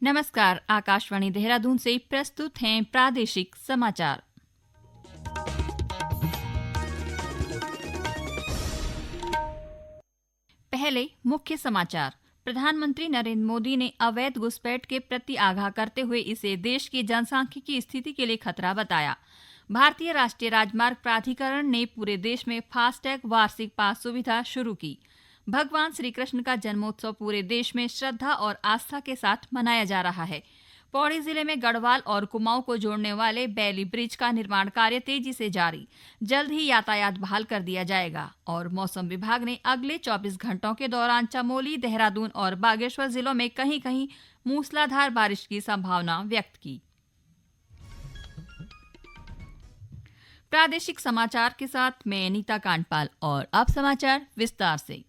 नमस्कार, आकाशवाणी देहरादून से प्रस्तुत हैं प्रादेशिक समाचार। पहले मुख्य समाचार। प्रधानमंत्री नरेंद्र मोदी ने अवैध घुसपैठ के प्रति आगाह करते हुए इसे देश की जनसांख्यिकी स्थिति के लिए खतरा बताया। भारतीय राष्ट्रीय राजमार्ग प्राधिकरण ने पूरे देश में फास्टैग वार्षिक पास सुविधा शुरू की। भगवान श्री कृष्ण का जन्मोत्सव पूरे देश में श्रद्धा और आस्था के साथ मनाया जा रहा है। पौड़ी जिले में गढ़वाल और कुमाऊं को जोड़ने वाले बैली ब्रिज का निर्माण कार्य तेजी से जारी, जल्द ही यातायात बहाल कर दिया जाएगा। और मौसम विभाग ने अगले 24 घंटों के दौरान चमोली, देहरादून और बागेश्वर जिलों में कहीं कहीं मूसलाधार बारिश की संभावना व्यक्त की। प्रादेशिक समाचार के साथ मैं नीता कांडपाल और अब समाचार विस्तार से।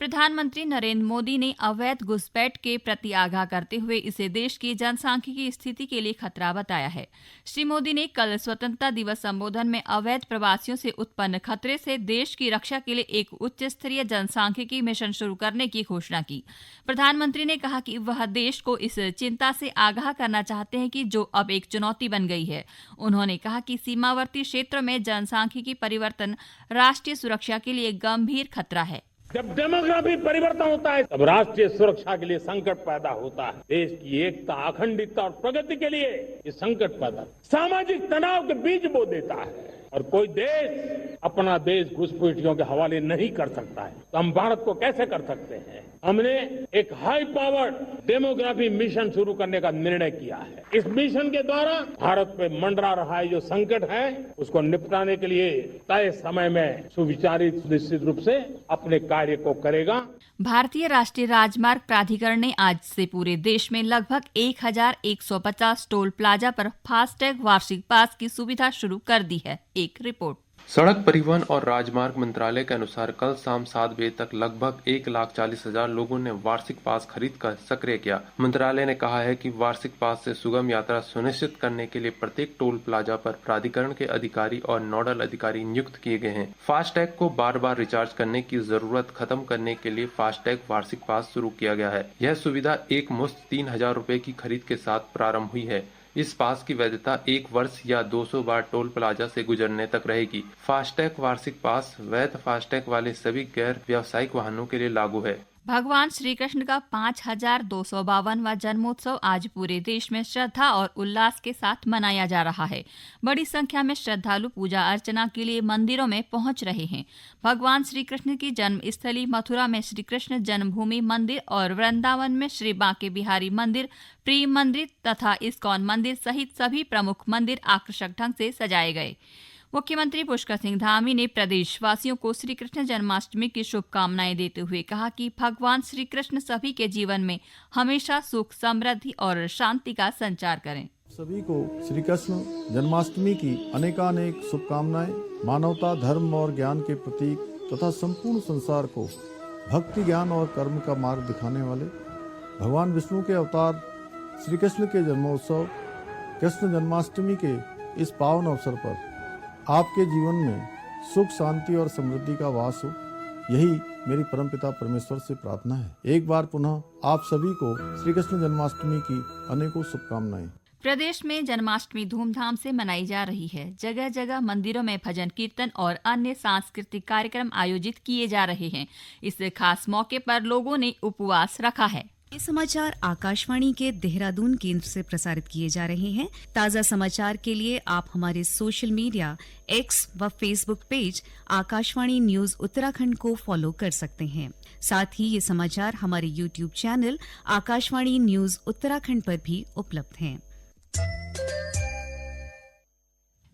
प्रधानमंत्री नरेंद्र मोदी ने अवैध घुसपैठ के प्रति आगाह करते हुए इसे देश की जनसांख्यिकी स्थिति के लिए खतरा बताया है। श्री मोदी ने कल स्वतंत्रता दिवस संबोधन में अवैध प्रवासियों से उत्पन्न खतरे से देश की रक्षा के लिए एक उच्च स्तरीय जनसांख्यिकी मिशन शुरू करने की घोषणा की। प्रधानमंत्री ने कहा कि वह देश को इस चिंता से आगाह करना चाहते हैं कि जो अब एक चुनौती बन गई है। उन्होंने कहा कि सीमावर्ती क्षेत्रों में जनसांख्यिकी परिवर्तन राष्ट्रीय सुरक्षा के लिए गंभीर खतरा है। जब डेमोग्राफी परिवर्तन होता है तब राष्ट्रीय सुरक्षा के लिए संकट पैदा होता है। देश की एकता, अखंडता और प्रगति के लिए ये संकट पैदा, सामाजिक तनाव के बीज बो देता है। और कोई देश अपना देश घुसपैठियों के हवाले नहीं कर सकता है, तो हम भारत को कैसे कर सकते हैं? हमने एक हाई पावर्ड डेमोग्राफी मिशन शुरू करने का निर्णय किया है। इस मिशन के द्वारा भारत पे मंडरा रहा है जो संकट है, उसको निपटाने के लिए तय समय में सुविचारित निश्चित रूप से अपने कार्य को करेगा। भारतीय राष्ट्रीय राजमार्ग प्राधिकरण ने आज से पूरे देश में लगभग 1150 टोल प्लाजा पर फास्टैग वार्षिक पास की सुविधा शुरू कर दी है। एक रिपोर्ट। सड़क परिवहन और राजमार्ग मंत्रालय के अनुसार कल शाम 7 बजे तक लगभग 1,40,000 लोगों ने वार्षिक पास खरीदकर सक्रिय किया। मंत्रालय ने कहा है कि वार्षिक पास से सुगम यात्रा सुनिश्चित करने के लिए प्रत्येक टोल प्लाजा पर प्राधिकरण के अधिकारी और नोडल अधिकारी नियुक्त किए गए हैं। फास्टैग को बार बार रिचार्ज करने की जरूरत खत्म करने के लिए फास्टैग वार्षिक पास शुरू किया गया है। यह सुविधा एक मुश्त 3,000 रूपए की खरीद के साथ प्रारंभ हुई है। इस पास की वैधता 1 वर्ष या 200 बार टोल प्लाजा से गुजरने तक रहेगी। फास्टैग वार्षिक पास वैध फास्टैग वाले सभी गैर व्यावसायिक वाहनों के लिए लागू है। भगवान श्री कृष्ण का 5252वां जन्मोत्सव आज पूरे देश में श्रद्धा और उल्लास के साथ मनाया जा रहा है। बड़ी संख्या में श्रद्धालु पूजा अर्चना के लिए मंदिरों में पहुंच रहे हैं। भगवान श्री कृष्ण की जन्मस्थली मथुरा में श्री कृष्ण जन्मभूमि मंदिर और वृंदावन में श्री बांके बिहारी मंदिर, प्रेम मंदिर तथा इस्कॉन मंदिर सहित सभी प्रमुख मंदिर आकर्षक ढंग से सजाए गए। मुख्यमंत्री पुष्कर सिंह धामी ने प्रदेशवासियों को श्री कृष्ण जन्माष्टमी की शुभकामनाएं देते हुए कहा कि भगवान श्री कृष्ण सभी के जीवन में हमेशा सुख, समृद्धि और शांति का संचार करें। सभी को श्री कृष्ण जन्माष्टमी की अनेकानेक शुभकामनाएं। मानवता, धर्म और ज्ञान के प्रतीक तथा संपूर्ण संसार को भक्ति, ज्ञान और कर्म का मार्ग दिखाने वाले भगवान विष्णु के अवतार श्री कृष्ण के जन्मोत्सव कृष्ण जन्माष्टमी के इस पावन अवसर पर आपके जीवन में सुख, शांति और समृद्धि का वास हो, यही मेरी परमपिता परमेश्वर से प्रार्थना है। एक बार पुनः आप सभी को श्री कृष्ण जन्माष्टमी की अनेकों शुभकामनाएं। प्रदेश में जन्माष्टमी धूमधाम से मनाई जा रही है। जगह जगह मंदिरों में भजन कीर्तन और अन्य सांस्कृतिक कार्यक्रम आयोजित किए जा रहे हैं। इस खास मौके पर लोगों ने उपवास रखा है। ये समाचार आकाशवाणी के देहरादून केंद्र से प्रसारित किए जा रहे हैं। ताज़ा समाचार के लिए आप हमारे सोशल मीडिया एक्स व Facebook page Akashvani news Uttarakhand को फॉलो कर सकते हैं। साथ ही ये समाचार हमारे YouTube channel Akashvani news Uttarakhand पर भी उपलब्ध हैं।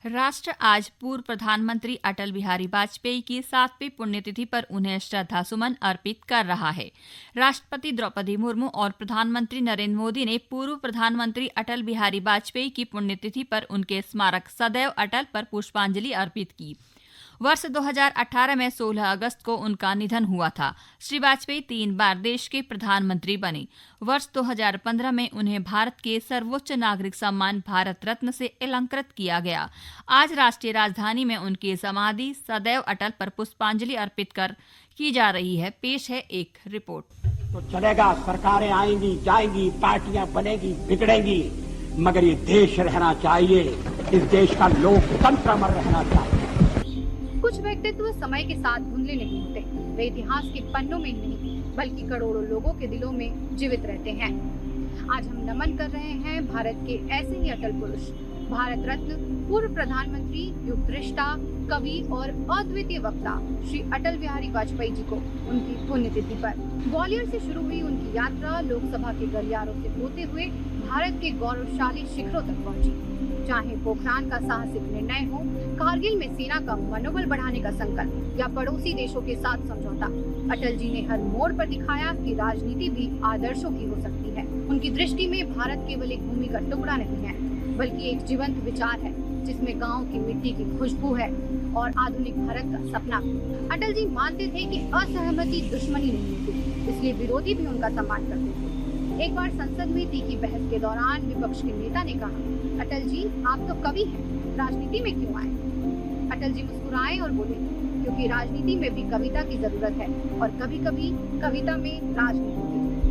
राष्ट्र आज पूर्व प्रधानमंत्री अटल बिहारी वाजपेयी की 7वीं पुण्यतिथि पर उन्हें श्रद्धा सुमन अर्पित कर रहा है। राष्ट्रपति द्रौपदी मुर्मू और प्रधानमंत्री नरेंद्र मोदी ने पूर्व प्रधानमंत्री अटल बिहारी वाजपेयी की पुण्यतिथि पर उनके स्मारक सदैव अटल पर पुष्पांजलि अर्पित की। वर्ष 2018 में 16 अगस्त को उनका निधन हुआ था। श्री वाजपेयी 3 बार देश के प्रधानमंत्री बने। वर्ष 2015 में उन्हें भारत के सर्वोच्च नागरिक सम्मान भारत रत्न से अलंकृत किया गया। आज राष्ट्रीय राजधानी में उनकी समाधि सदैव अटल पर पुष्पांजलि अर्पित कर की जा रही है। पेश है एक रिपोर्ट। तो चलेगा, सरकारें आएंगी जाएंगी, पार्टियां बनेगी बिगड़ेंगी, मगर ये देश रहना चाहिए, इस देश का लोकतंत्र अमर रहना चाहिए। कुछ व्यक्तित्व समय के साथ धुंधले नहीं होते, वे इतिहास के पन्नों में नहीं बल्कि करोड़ों लोगों के दिलों में जीवित रहते हैं। आज हम नमन कर रहे हैं भारत के ऐसे ही अटल पुरुष, भारत रत्न पूर्व प्रधानमंत्री, युग दृष्टा, कवि और अद्वितीय वक्ता श्री अटल बिहारी वाजपेयी जी को उनकी पुण्यतिथि पर। ग्वालियर से शुरू हुई उनकी यात्रा लोकसभा के गलियारों से होते हुए भारत के गौरवशाली शिखरों तक पहुंची। चाहे पोखरान का साहसिक निर्णय हो, कारगिल में सेना का मनोबल बढ़ाने का संकल्प या पड़ोसी देशों के साथ समझौता, अटल जी ने हर मोड़ पर दिखाया कि राजनीति भी आदर्शों की हो सकती है। उनकी दृष्टि में भारत केवल एक भूमि का टुकड़ा नहीं है, बल्कि एक जीवंत विचार है जिसमें गांव की मिट्टी की खुशबू है और आधुनिक भारत का सपना। अटल जी मानते थे कि असहमति दुश्मनी नहीं होती, इसलिए विरोधी भी उनका सम्मान करते थे। एक बार संसद में तीखी बहस के दौरान विपक्ष के नेता ने कहा, अटल जी आप तो कवि हैं, राजनीति में क्यों आए? अटल जी मुस्कुराए और बोले, क्योंकि राजनीति में भी कविता की जरूरत है और कभी कभी कविता में राजनीति।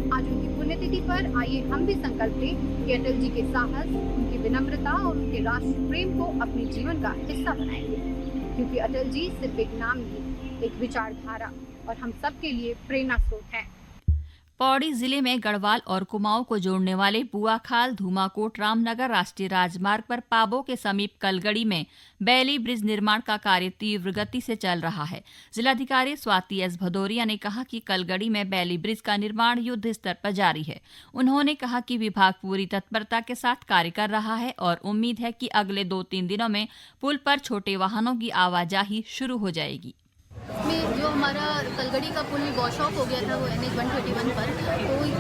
आज उनकी पुण्यतिथि पर आइए हम भी संकल्प लें कि अटल जी के साहस, उनकी विनम्रता और उनके राष्ट्र प्रेम को अपने जीवन का हिस्सा बनाएंगे, क्योंकि अटल जी सिर्फ एक नाम नहीं, एक विचारधारा और हम सब के लिए प्रेरणा स्रोत हैं। पौड़ी जिले में गढ़वाल और कुमाऊं को जोड़ने वाले बुआखाल धूमाकोट रामनगर राष्ट्रीय राजमार्ग पर पाबो के समीप कलगड़ी में बैली ब्रिज निर्माण का कार्य तीव्र गति से चल रहा है। जिलाधिकारी स्वाति एस भदौरिया ने कहा कि कलगड़ी में बैली ब्रिज का निर्माण युद्ध स्तर पर जारी है। उन्होंने कहा कि विभाग पूरी तत्परता के साथ कार्य कर रहा है और उम्मीद है कि अगले 2-3 दिनों में पुल पर छोटे वाहनों की आवाजाही शुरू हो जाएगी। में जो हमारा कलगड़ी का पुल वॉश ऑफ हो गया था वो NH 131 पर,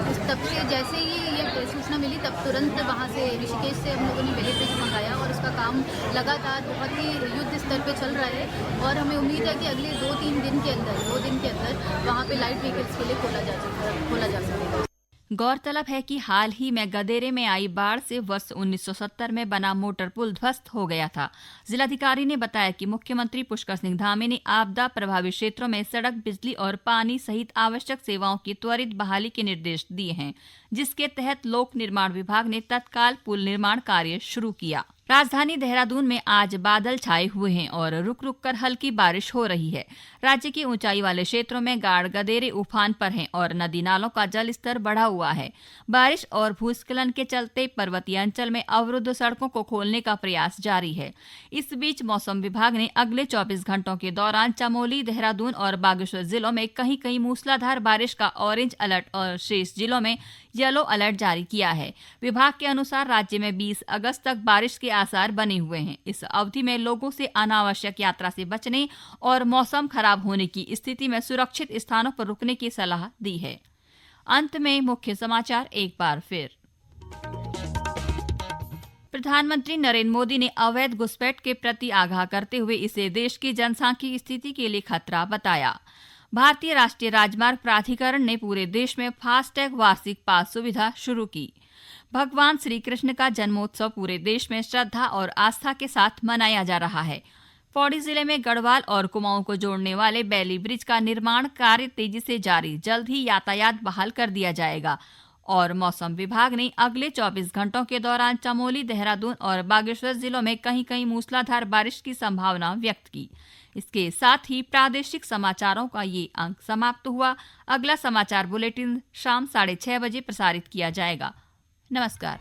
तो तब से जैसे ही ये सूचना मिली तब तुरंत वहाँ से ऋषिकेश से हम लोगों ने बैली ब्रिज मंगाया और उसका काम लगातार बहुत ही युद्ध स्तर पे चल रहा है और हमें उम्मीद है कि अगले 2-3 दिन के अंदर वहाँ पे लाइट व्हीकल्स के लिए खोला जा सकेगा। गौरतलब है कि हाल ही में गदेरे में आई बाढ़ से वर्ष 1970 में बना मोटर पुल ध्वस्त हो गया था। जिलाधिकारी ने बताया कि मुख्यमंत्री पुष्कर सिंह धामी ने आपदा प्रभावित क्षेत्रों में सड़क, बिजली और पानी सहित आवश्यक सेवाओं की त्वरित बहाली के निर्देश दिए हैं, जिसके तहत लोक निर्माण विभाग ने तत्काल पुल निर्माण कार्य शुरू किया। राजधानी देहरादून में आज बादल छाए हुए हैं और रुक रुक कर हल्की बारिश हो रही है। राज्य के ऊंचाई वाले क्षेत्रों में गाढ़ गदेरे उफान पर हैं और नदी नालों का जल स्तर बढ़ा हुआ है। बारिश और भूस्खलन के चलते पर्वतीय अंचल में अवरुद्ध सड़कों को खोलने का प्रयास जारी है। इस बीच मौसम विभाग ने अगले 24 घंटों के दौरान चमोली, देहरादून और बागेश्वर जिलों में कहीं कहीं मूसलाधार बारिश का ऑरेंज अलर्ट और शेष जिलों में येलो अलर्ट जारी किया है। विभाग के अनुसार राज्य में 20 अगस्त तक बारिश के आसार बने हुए हैं। इस अवधि में लोगों से अनावश्यक यात्रा से बचने और मौसम खराब होने की स्थिति में सुरक्षित स्थानों पर रुकने की सलाह दी है। अंत में मुख्य समाचार एक बार फिर। प्रधानमंत्री नरेंद्र मोदी ने अवैध घुसपैठ के प्रति आगाह करते हुए इसे देश की जनसांख्यिकी स्थिति के लिए खतरा बताया। भारतीय राष्ट्रीय राजमार्ग प्राधिकरण ने पूरे देश में फास्टैग वार्षिक पास सुविधा शुरू की। भगवान श्री कृष्ण का जन्मोत्सव पूरे देश में श्रद्धा और आस्था के साथ मनाया जा रहा है। पौड़ी जिले में गढ़वाल और कुमाऊं को जोड़ने वाले बैली ब्रिज का निर्माण कार्य तेजी से जारी, जल्द ही यातायात बहाल कर दिया जाएगा। और मौसम विभाग ने अगले 24 घंटों के दौरान चमोली, देहरादून और बागेश्वर जिलों में कहीं कहीं मूसलाधार बारिश की संभावना व्यक्त की। इसके साथ ही प्रादेशिक समाचारों का ये अंक समाप्त हुआ। अगला समाचार बुलेटिन शाम 6:30 बजे प्रसारित किया जाएगा। नमस्कार।